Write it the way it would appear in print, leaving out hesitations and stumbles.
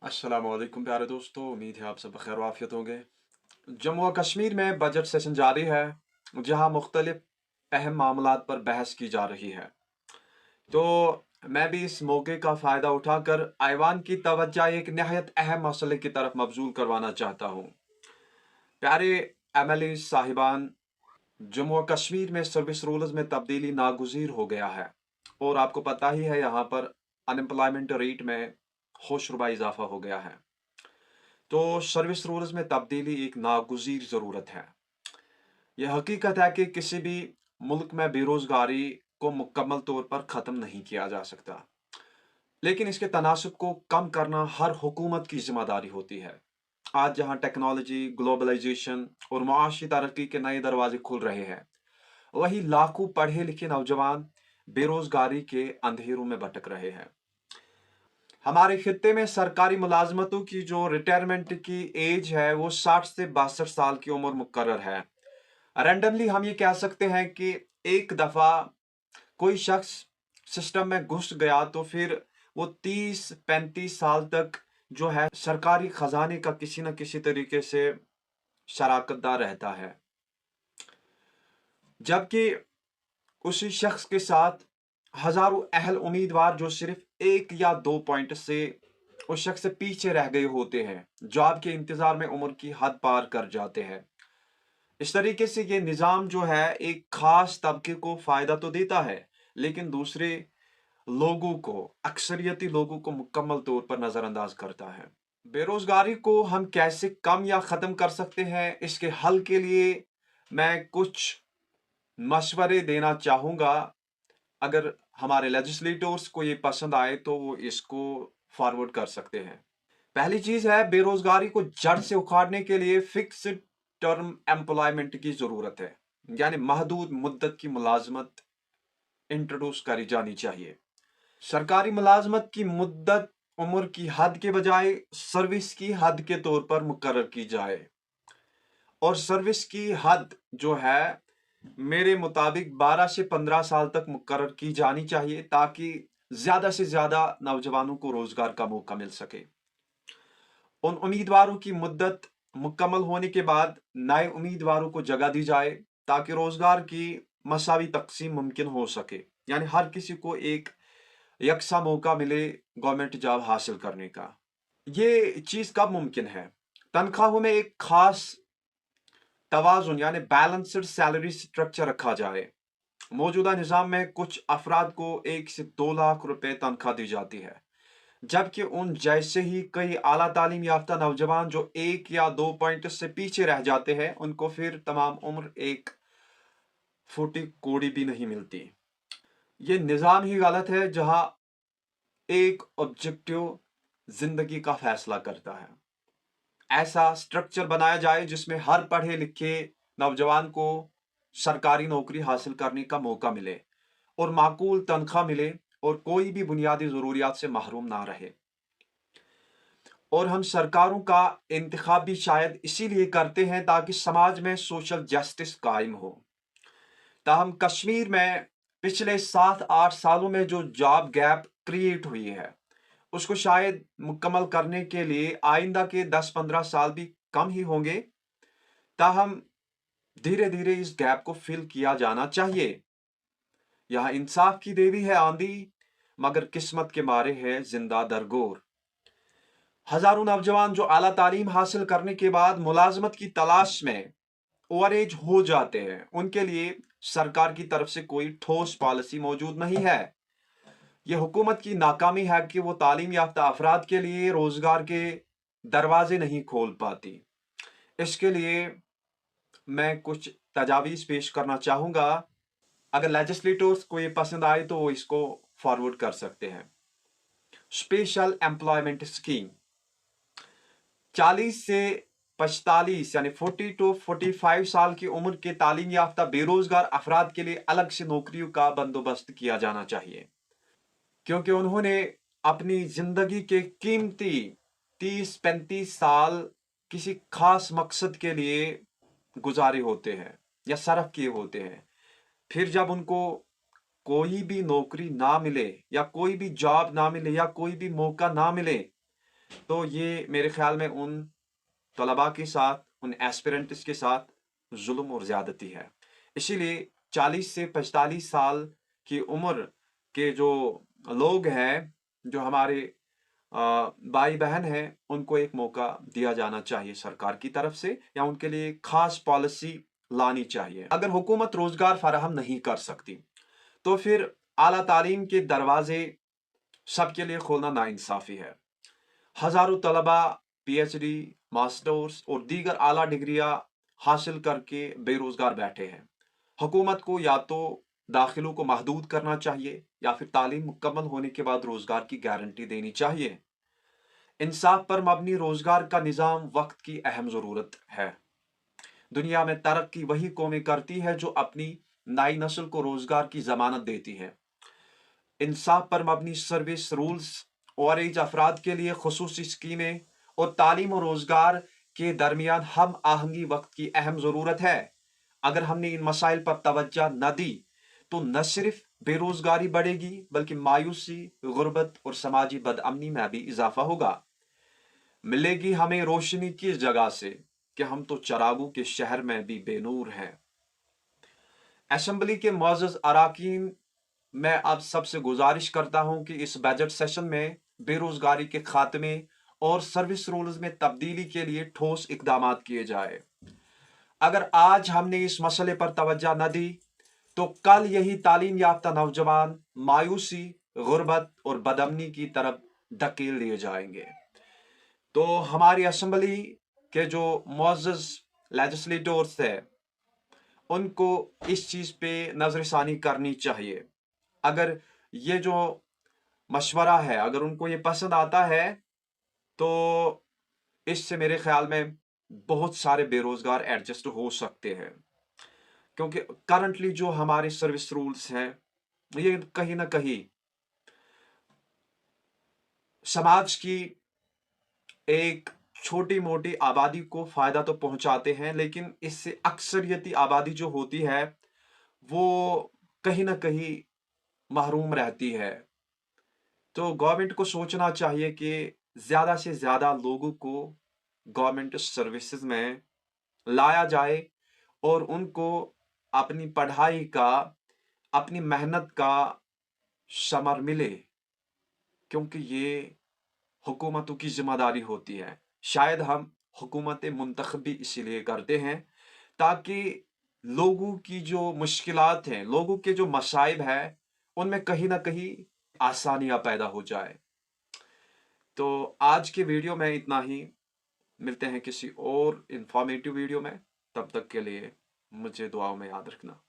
अस्सलाम वालेकुम प्यारे दोस्तों, उम्मीद है आप सब खैर वाफियत होंगे। जम्मू और कश्मीर में बजट सेशन जारी है, जहां मुख्तलिफ अहम मामलात पर बहस की जा रही है। तो मैं भी इस मौके का फ़ायदा उठाकर ऐवान की तवज्जो एक नहायत अहम मसले की तरफ मबजूल करवाना चाहता हूँ। प्यारे एमएलए साहिबान, जम्मू और कश्मीर में सर्विस रूल्स में तब्दीली नागुज़ीर हो गया है और आपको पता ही है यहाँ पर अनएम्प्लॉयमेंट रेट में होशरुबा इजाफा हो गया है। तो सर्विस रूल्स में तब्दीली एक नागुज़ीर ज़रूरत है। यह हकीकत है कि किसी भी मुल्क में बेरोज़गारी को मुकम्मल तौर पर ख़त्म नहीं किया जा सकता, लेकिन इसके तनासब को कम करना हर हुकूमत की ज़िम्मेदारी होती है। आज जहाँ टेक्नोलॉजी, ग्लोबलाइजेशन और मुआशी तरक्की के नए दरवाजे खुल रहे हैं, वहीं लाखों पढ़े लिखे नौजवान बेरोज़गारी के अंधेरों में भटक रहे हैं। हमारे खित्ते में सरकारी मुलाजमतों की जो रिटायरमेंट की एज है वो 60 से 62 साल की उम्र मुकर्रर है। रैंडमली हम ये कह सकते हैं कि एक दफा कोई शख्स सिस्टम में घुस गया तो फिर वो 30-35 साल तक जो है सरकारी खजाने का किसी न किसी तरीके से शराकतदार रहता है, जबकि उसी शख्स के साथ हजारों अहल उम्मीदवार जो सिर्फ 1 या 2 पॉइंट से उस शख्स से पीछे रह गए होते हैं, जॉब के इंतजार में उम्र की हद पार कर जाते हैं। इस तरीके से ये निज़ाम जो है एक खास तबके को फ़ायदा तो देता है, लेकिन दूसरे लोगों को, अक्सरियती लोगों को मुकम्मल तौर पर नज़रअंदाज करता है। बेरोज़गारी को हम कैसे कम या ख़त्म कर सकते हैं, इसके हल के लिए मैं कुछ मशवरे देना चाहूँगा। अगर हमारे लेजिस्लेटर्स को ये पसंद आए तो वो इसको फॉरवर्ड कर सकते हैं। पहली चीज है, बेरोजगारी को जड़ से उखाड़ने के लिए फिक्स्ड टर्म एम्प्लॉयमेंट की जरूरत है, यानी महदूद मुद्दत की मुलाजमत इंट्रोड्यूस करी जानी चाहिए। सरकारी मुलाजमत की मुद्दत उम्र की हद के बजाय सर्विस की हद के तौर पर मुकर्रर की जाए, और सर्विस की हद जो है मेरे मुताबिक 12 से 15 साल तक मुकर्रर की जानी चाहिए, ताकि ज्यादा से ज्यादा नौजवानों को रोजगार का मौका मिल सके। उन उम्मीदवारों की मुद्दत मुकम्मल होने के बाद नए उम्मीदवारों को जगह दी जाए, ताकि रोजगार की मसावी तकसीम मुमकिन हो सके, यानी हर किसी को एक यकसा मौका मिले गवर्नमेंट जॉब हासिल करने का। ये चीज कब मुमकिन है? तनख्वाहों में एक खास तवाजुन यानी बैलेंस्ड सैलरी स्ट्रक्चर रखा जाए। मौजूदा निज़ाम में कुछ अफराद को 1 से 2 लाख रुपए तनख्वाह दी जाती है, जबकि उन जैसे ही कई आला तालीम याफ्ता नौजवान जो 1 या 2 पॉइंट से पीछे रह जाते हैं, उनको फिर तमाम उम्र एक फूटी कोड़ी भी नहीं मिलती। ये निज़ाम ही गलत है, जहां एक ऑब्जेक्टिव जिंदगी का फैसला करता है। ऐसा स्ट्रक्चर बनाया जाए जिसमें हर पढ़े लिखे नौजवान को सरकारी नौकरी हासिल करने का मौका मिले और माकूल तनख्वाह मिले, और कोई भी बुनियादी ज़रूरियात से महरूम ना रहे। और हम सरकारों का इंतखाब भी शायद इसीलिए करते हैं ताकि समाज में सोशल जस्टिस कायम हो। ताहम कश्मीर में पिछले 7-8 सालों में जो जॉब गैप क्रिएट हुई है, उसको शायद मुकम्मल करने के लिए आइंदा के 10-15 साल भी कम ही होंगे। ताहम धीरे धीरे इस गैप को फिल किया जाना चाहिए। यहाँ इंसाफ की देवी है आंधी, मगर किस्मत के मारे है जिंदा दरगोर। हजारों नौजवान जो आला तालीम हासिल करने के बाद मुलाजमत की तलाश में ओवर एज हो जाते हैं, उनके लिए सरकार की तरफ से कोई ठोस पॉलिसी मौजूद नहीं है। यह हुकूमत की नाकामी है कि वो तालीम याफ्ता अफराद के लिए रोजगार के दरवाजे नहीं खोल पाती। इसके लिए मैं कुछ तजावीज़ पेश करना चाहूँगा। अगर लेजिस्लेटर्स को ये पसंद आए तो वो इसको फॉरवर्ड कर सकते हैं। स्पेशल एम्प्लॉयमेंट स्कीम 40 से 45 यानी 40 टू 45 साल की उम्र के तालीम याफ्ता बेरोजगार अफराद के लिए अलग से नौकरियों का बंदोबस्त किया जाना चाहिए, क्योंकि उन्होंने अपनी जिंदगी के कीमती 30-35 साल किसी खास मकसद के लिए गुजारे होते हैं या सरफ किए होते हैं। फिर जब उनको कोई भी नौकरी ना मिले या कोई भी जॉब ना मिले या कोई भी मौका ना मिले, तो ये मेरे ख्याल में उन तलबा के साथ, उन एस्पिरेंट्स के साथ जुल्म और ज़्यादती है। इसीलिए 40 से 45 साल की उम्र के जो लोग हैं, जो हमारे भाई-बहन हैं, उनको एक मौका दिया जाना चाहिए सरकार की तरफ से, या उनके लिए खास पॉलिसी लानी चाहिए। अगर हुकूमत रोज़गार फराहम नहीं कर सकती, तो फिर आला तालीम के दरवाज़े सबके लिए खोलना नाइंसाफ़ी है। हज़ारों तलबा पीएचडी, मास्टर्स और दीगर आला डिग्रियां हासिल करके बेरोज़गार बैठे हैं। हुकूमत को या तो दाखिलों को महदूद करना चाहिए, या फिर तालीम मुकम्मल होने के बाद रोज़गार की गारंटी देनी चाहिए। इंसाफ पर मबनी रोज़गार का निज़ाम वक्त की अहम ज़रूरत है। दुनिया में तरक्की वही कौमें करती है जो अपनी नई नस्ल को रोज़गार की ज़मानत देती है। इंसाफ पर मबनी सर्विस रूल्स और एज अफराद के लिए खसूसी स्कीमें और तालीम और रोज़गार के दरमियान हम आहंगी वक्त की अहम ज़रूरत है। अगर हमने इन मसाइल पर तवज्जो न दी, तो न सिर्फ बेरोज़गारी बढ़ेगी, बल्कि मायूसी, गुर्बत और समाजी बदअमनी में भी इजाफा होगा। मिलेगी हमें रोशनी की जगह से कि हम तो चरागों के शहर में भी बेनूर हैं। असेंबली के मुअज़्ज़ज़ अराकीन, मैं आप सबसे गुजारिश करता हूं कि इस बजट सेशन में बेरोजगारी के खात्मे और सर्विस रूल्स में तब्दीली के लिए ठोस इकदाम किए जाए। अगर आज हमने इस मसले पर तवज्जो न दी, तो कल यही तालीम याफ्ता नौजवान मायूसी, गुर्बत और बदअमनी की तरफ धकेल दिए जाएंगे। तो हमारी असेंबली के जो मुअज़्ज़ज़ लेजिस्लेटर्स है, उनको इस चीज़ पे नजरसानी करनी चाहिए। अगर ये जो मशवरा है, अगर उनको ये पसंद आता है, तो इससे मेरे ख्याल में बहुत सारे बेरोजगार एडजस्ट हो सकते हैं। क्योंकि करंटली जो हमारे सर्विस रूल्स हैं, ये कहीं ना कहीं समाज की एक छोटी मोटी आबादी को फायदा तो पहुंचाते हैं, लेकिन इससे अक्सरियती आबादी जो होती है, वो कहीं ना कहीं महरूम रहती है। तो गवर्नमेंट को सोचना चाहिए कि ज़्यादा से ज़्यादा लोगों को गवर्नमेंट सर्विसेज में लाया जाए, और उनको अपनी पढ़ाई का, अपनी मेहनत का समर मिले, क्योंकि ये हुकूमतों की ज़िम्मेदारी होती है। शायद हम हुकूमतें मुंतखब भी इसीलिए करते हैं, ताकि लोगों की जो मुश्किलात हैं, लोगों के जो मसाइब हैं, उनमें कहीं न कहीं आसानियाँ पैदा हो जाए। तो आज के वीडियो में इतना ही। मिलते हैं किसी और इंफॉर्मेटिव वीडियो में। तब तक के लिए मुझे दुआओं में याद रखना।